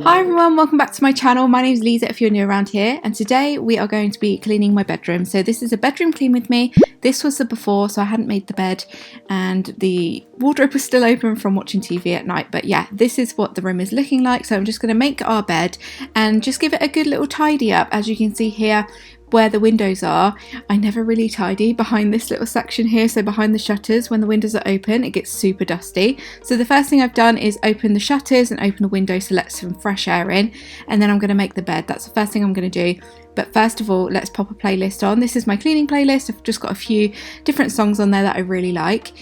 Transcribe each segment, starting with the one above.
Hi everyone, welcome back to my channel. My name is Liza if you're new around here, and today we are going to be cleaning my bedroom. So this is a bedroom clean with me. This was the before, so I hadn't made the bed and the wardrobe was still open from watching TV at night. But yeah, this is what the room is looking like. So I'm just going to make our bed and just give it a good little tidy up. As you can see here, where the windows are, I never really tidy behind this little section here. So behind the shutters, when the windows are open, it gets super dusty. So the first thing I've done is open the shutters and open the windows to let some fresh air in, and then I'm going to make the bed. That's the first thing I'm going to do. But first of all, let's pop a playlist on. This is my cleaning playlist. I've just got a few different songs on there that I really like.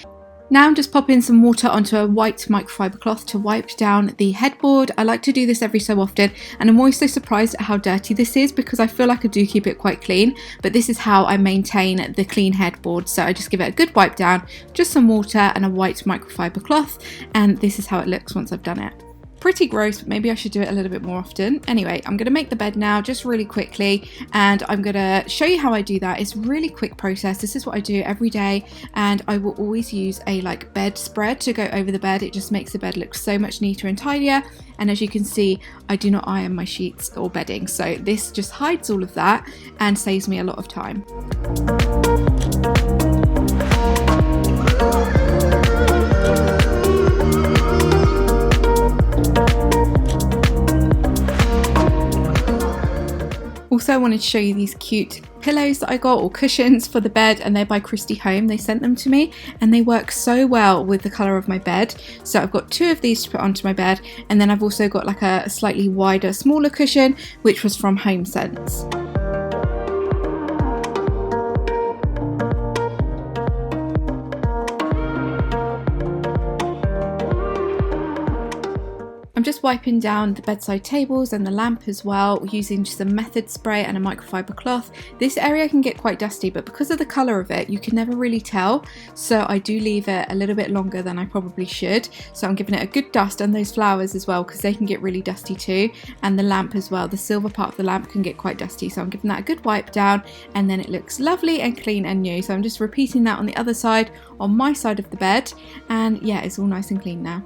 Now I'm just popping some water onto a white microfiber cloth to wipe down the headboard. I like to do this every so often, and I'm always so surprised at how dirty this is because I feel like I do keep it quite clean, but this is how I maintain the clean headboard. So I just give it a good wipe down, just some water and a white microfiber cloth, and this is how it looks once I've done it. Pretty gross, but maybe I should do it a little bit more often. Anyway, I'm going to make the bed now just really quickly, and I'm going to show you how I do that. It's a really quick process. This is what I do every day, and I will always use a bed spread to go over the bed. It just makes the bed look so much neater and tidier. And as you can see, I do not iron my sheets or bedding, so this just hides all of that and saves me a lot of time. Also, I wanted to show you these cute pillows that I got, or cushions for the bed, and they're by Christie Home. They sent them to me and they work so well with the colour of my bed. So I've got two of these to put onto my bed, and then I've also got like a slightly wider, smaller cushion which was from Home Sense. I'm just wiping down the bedside tables and the lamp as well, using just a method spray and a microfiber cloth. This area can get quite dusty, but because of the colour of it, you can never really tell. So I do leave it a little bit longer than I probably should. So I'm giving it a good dust, and those flowers as well, because they can get really dusty too. And the lamp as well, the silver part of the lamp can get quite dusty. So I'm giving that a good wipe down, and then it looks lovely and clean and new. So I'm just repeating that on the other side, on my side of the bed. And yeah, it's all nice and clean now.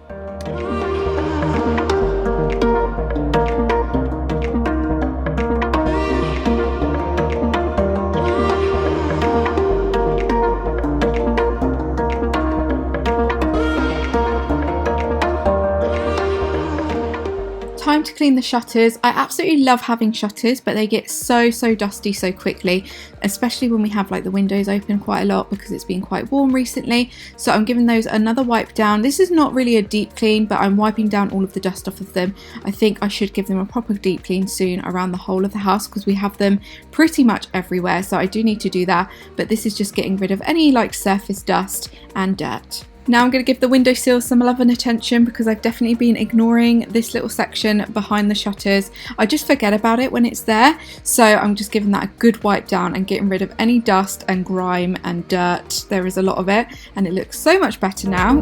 Time to clean the shutters. I absolutely love having shutters, but they get so dusty so quickly, especially when we have the windows open quite a lot because it's been quite warm recently. So I'm giving those another wipe down. This is not really a deep clean, but I'm wiping down all of the dust off of them. I think I should give them a proper deep clean soon around the whole of the house because we have them pretty much everywhere, so I do need to do that. But this is just getting rid of any surface dust and dirt. Now I'm going to give the windowsill some love and attention because I've definitely been ignoring this little section behind the shutters. I just forget about it when it's there, so I'm just giving that a good wipe down and getting rid of any dust and grime and dirt. There is a lot of it, and it looks so much better now.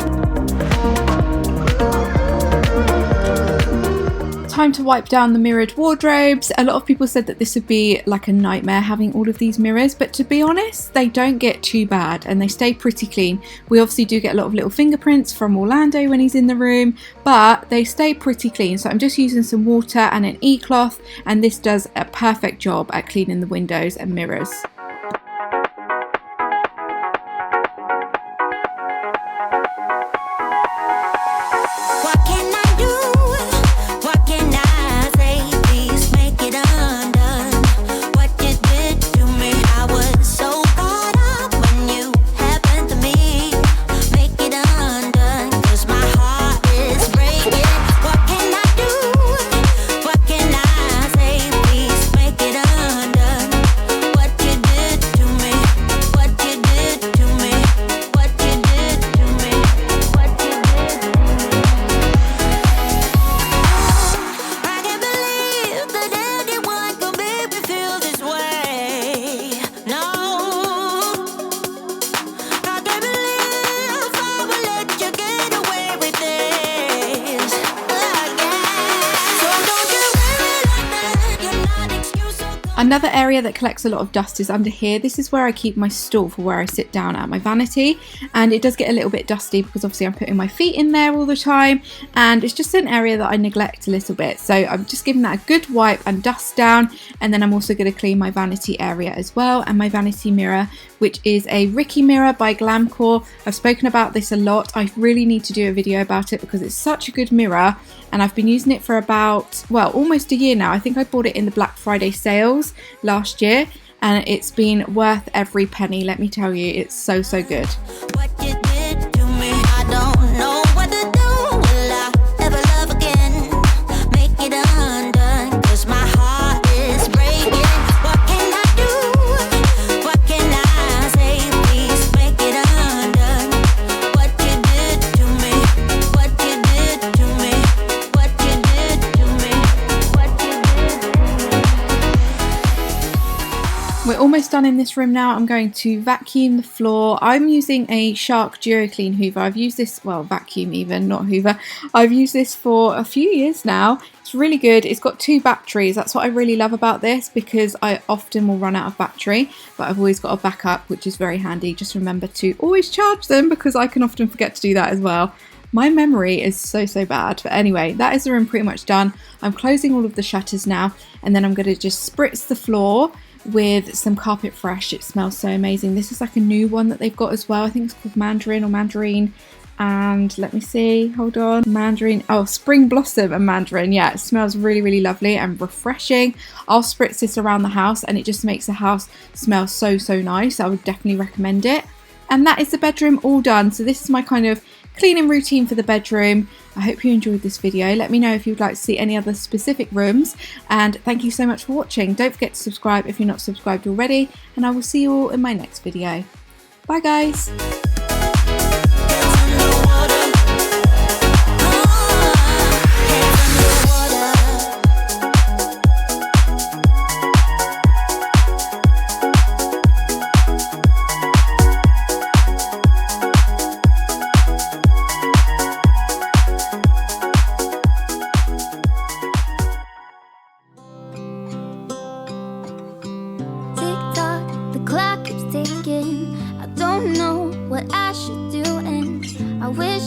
Time to wipe down the mirrored wardrobes. A lot of people said that this would be like a nightmare having all of these mirrors, but to be honest, they don't get too bad and they stay pretty clean. We obviously do get a lot of little fingerprints from Orlando when he's in the room, but they stay pretty clean. So I'm just using some water and an e-cloth, and this does a perfect job at cleaning the windows and mirrors. Another area that collects a lot of dust is under here. This is where I keep my stool for where I sit down at my vanity, and it does get a little bit dusty because obviously I'm putting my feet in there all the time, and it's just an area that I neglect a little bit. So I'm just giving that a good wipe and dust down, and then I'm also going to clean my vanity area as well, and my vanity mirror, which is a Ricky mirror by Glam. I've spoken about this a lot. I really need to do a video about it because it's such a good mirror, and I've been using it for about, well, almost a year now. I think I bought it in the Black Friday sales last year, and it's been worth every penny. Let me tell you, it's so good. What you did to me, I don't know what to do. Will I ever love again? Make it undone, 'cause my heart is breaking. What can I do? What can I say? Please make it undone. What you did to me, what you did to me, what you did to me, what you did to me. We're almost done in this room now. I'm going to vacuum the floor. I'm using a Shark Duro Clean Hoover. I've used this, well, vacuum even, not Hoover. I've used this for a few years now. It's really good. It's got 2 batteries. That's what I really love about this, because I often will run out of battery, but I've always got a backup, which is very handy. Just remember to always charge them, because I can often forget to do that as well. My memory is so bad. But anyway, that is the room pretty much done. I'm closing all of the shutters now, and then I'm going to just spritz the floor with some Carpet Fresh. It smells so amazing. This is like a new one that they've got as well. I think it's called Mandarin or Mandarine, and let me see, hold on, Mandarin, oh, Spring Blossom and Mandarin. Yeah, it smells really lovely and refreshing. I'll spritz this around the house, and it just makes the house smell so nice. I would definitely recommend it. And that is the bedroom all done. So this is my kind of cleaning routine for the bedroom. I hope you enjoyed this video. Let me know if you'd like to see any other specific rooms, and thank you so much for watching. Don't forget to subscribe if you're not subscribed already, and I will see you all in my next video. Bye guys. Clock keeps ticking. I don't know what I should do, and I wish